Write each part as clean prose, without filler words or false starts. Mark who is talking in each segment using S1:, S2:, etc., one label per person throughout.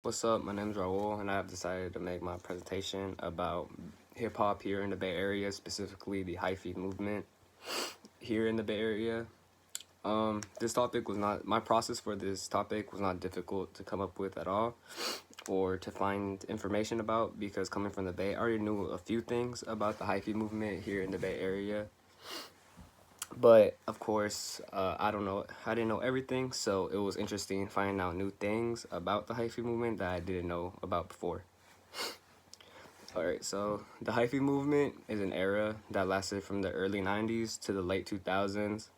S1: What's up? My name is Raul, and I have decided to make my presentation about hip hop here in the Bay Area, specifically the HYPHY movement here in the Bay Area. This topic was not, my process for this topic was not difficult to come up with at all or to find information about, because coming from the Bay, I already knew a few things about the HYPHY movement here in the Bay Area. But of course, I didn't know everything, so it was interesting finding out new things about the HYPHY movement that I didn't know about before. Alright, so the HYPHY movement is an era that lasted from the early 90s to the late 2000s,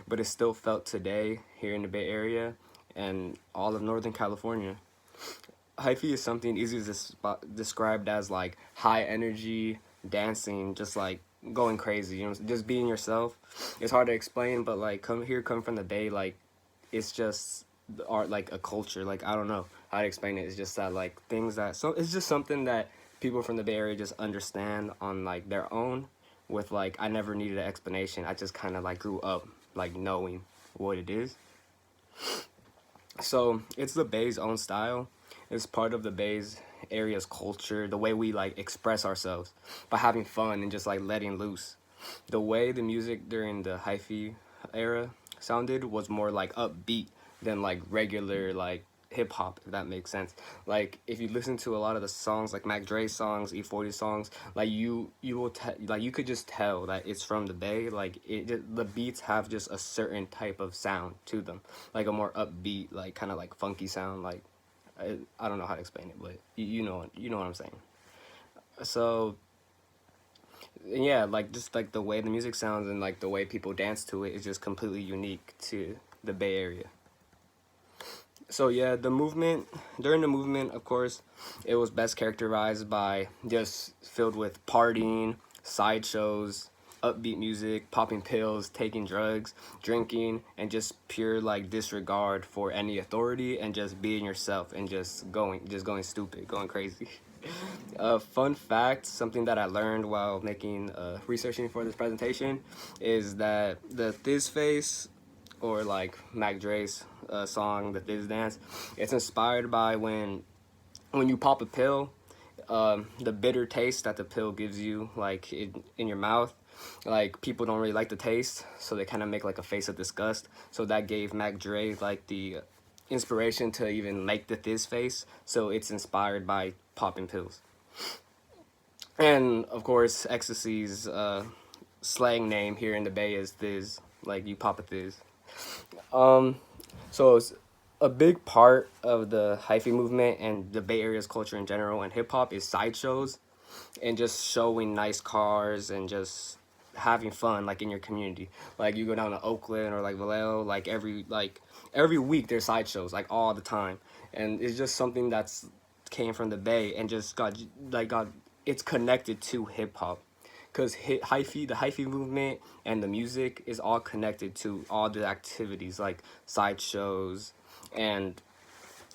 S1: but it's still felt today here in the Bay Area and all of Northern California. HYPHY is something easy to described as like high energy dancing, just like going crazy, just being yourself. It's hard to explain, but like come from the Bay, like it's just the art, like a culture. Like I don't know how to explain it. It's just that like things that it's just something that people from the Bay Area just understand on like their own. With like I never needed an explanation. I just kind of like grew up like knowing what it is. So it's the Bay's own style. It's part of the Bay's area's culture, the way we like express ourselves by having fun and just like letting loose. The way the music during the HYPHY era sounded was more like upbeat than like regular like hip hop, if that makes sense. Like if you listen to a lot of the songs, like Mac Dre songs, E40 songs, like you will like you could just tell that it's from the Bay. Like the beats have just a certain type of sound to them, like a more upbeat, like kind of like funky sound. Like I don't know how to explain it, but you know what I'm saying. So yeah, like just like the way the music sounds and like the way people dance to it is just completely unique to the Bay Area. So yeah, during the movement, of course, it was best characterized by just filled with partying, sideshows, upbeat music, popping pills, taking drugs, drinking, and just pure like disregard for any authority and just being yourself and just going stupid, going crazy. Fun fact, something that I learned while making researching for this presentation, is that the Thiz Face, or like Mac Dre's song, the Thiz Dance, it's inspired by when you pop a pill, the bitter taste that the pill gives you, like in your mouth. Like people don't really like the taste, so they kind of make like a face of disgust. So that gave Mac Dre like the inspiration to even make the Thiz Face. So it's inspired by popping pills. And of course, ecstasy's slang name here in the Bay is Thiz, like you pop a Thiz. So it's a big part of the HYPHY movement and the Bay Area's culture in general and hip hop is sideshows and just showing nice cars and just having fun like in your community. Like you go down to Oakland or like Vallejo, like every week there's sideshows like all the time, and it's just something that's came from the Bay and just got it's connected to hip hop, because HYPHY, the HYPHY movement and the music is all connected to all the activities like sideshows and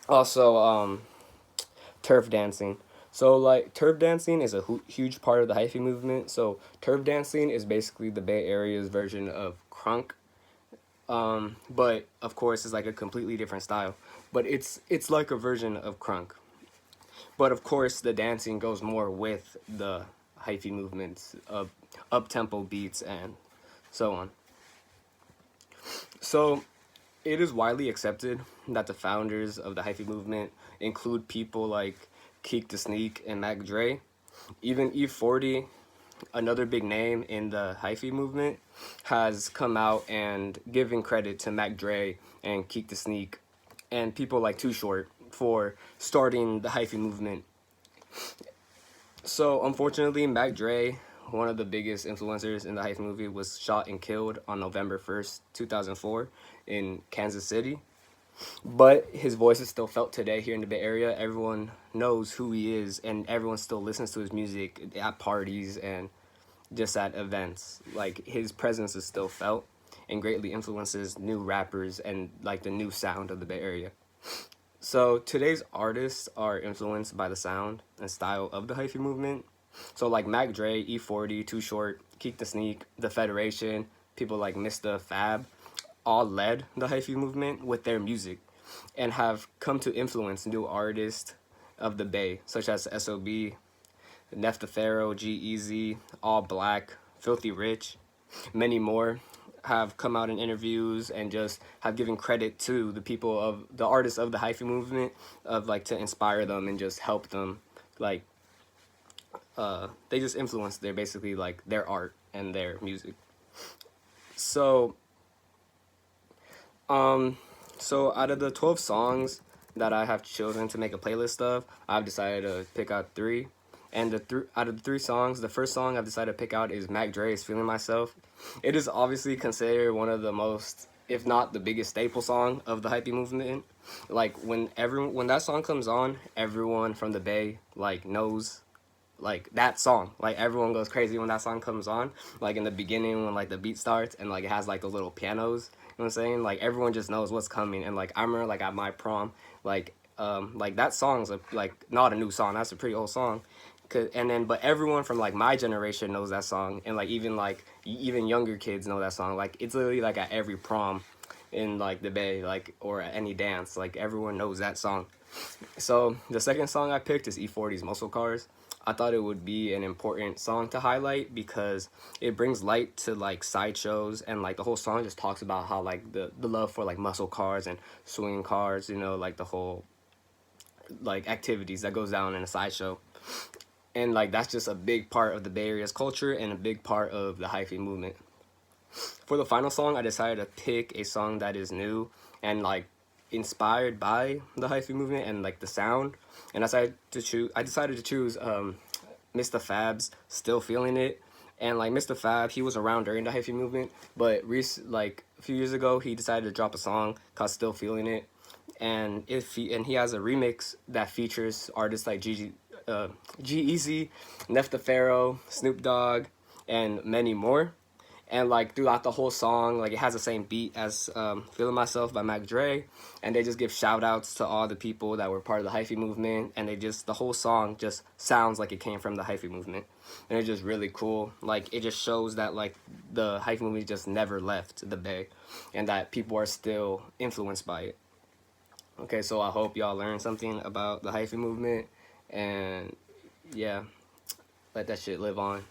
S1: also turf dancing. So like turf dancing is a huge part of the HYPHY movement. So turf dancing is basically the Bay Area's version of crunk, but of course it's like a completely different style. But it's like a version of crunk. But of course the dancing goes more with the HYPHY movements of up tempo beats and so on. So it is widely accepted that the founders of the HYPHY movement include people like Keek the Sneak and Mac Dre. Even E40, another big name in the HYPHY movement, has come out and given credit to Mac Dre and Keek the Sneak and people like Too Short for starting the HYPHY movement. So unfortunately, Mac Dre, one of the biggest influencers in the HYPHY movie, was shot and killed on November 1st, 2004 in Kansas City. But his voice is still felt today here in the Bay Area. Everyone knows who he is, and everyone still listens to his music at parties and just at events. Like his presence is still felt and greatly influences new rappers and like the new sound of the Bay Area. So today's artists are influenced by the sound and style of the HYPHY movement. So like Mac Dre, E40, Too Short, Keek the Sneak, The Federation, people like Mr. Fab, all led the HYPHY movement with their music and have come to influence new artists of the Bay, such as SOB, Neftafaro, G-Eazy, All Black, Filthy Rich, many more have come out in interviews and just have given credit to the people of the artists of the HYPHY movement, of like to inspire them and just help them, like they just influence their basically like their art and their music. So so out of the 12 songs that I have chosen to make a playlist of, I've decided to pick out 3. And out of the 3 songs, the first song I've decided to pick out is Mac Dre's Feeling Myself. It is obviously considered one of the most, if not the biggest staple song of the HYPHY movement. Like when that song comes on, everyone from the Bay like knows like that song. Like everyone goes crazy when that song comes on. Like in the beginning when like the beat starts and like it has like those little pianos. You know what I'm saying? Like everyone just knows what's coming. And like I remember like at my prom, like that song's like not a new song. That's a pretty old song. But everyone from like my generation knows that song, and like even younger kids know that song. Like it's literally like at every prom in like the Bay, like or at any dance, like everyone knows that song. So the second song I picked is E40's Muscle Cars. I thought it would be an important song to highlight because it brings light to like sideshows, and like the whole song just talks about how like the love for like muscle cars and swinging cars, you know, like the whole like activities that goes down in a sideshow. And like that's just a big part of the Bay Area's culture and a big part of the HYPHY movement. For the final song, I decided to pick a song that is new and like inspired by the HYPHY movement and like the sound. And I decided to choose Mr. Fab's Still Feeling It. And like Mr. Fab, he was around during the HYPHY movement, but like a few years ago, he decided to drop a song called Still Feeling It. And he has a remix that features artists like G-Eazy, Neftafaro, Snoop Dogg, and many more. And like throughout the whole song, like it has the same beat as Feeling Myself by Mac Dre, and they just give shout outs to all the people that were part of the HYPHY movement, and the whole song just sounds like it came from the HYPHY movement. And it's just really cool. Like it just shows that like the HYPHY movement just never left the Bay, and that people are still influenced by it. Okay, so I hope y'all learned something about the HYPHY movement, and yeah, let that shit live on.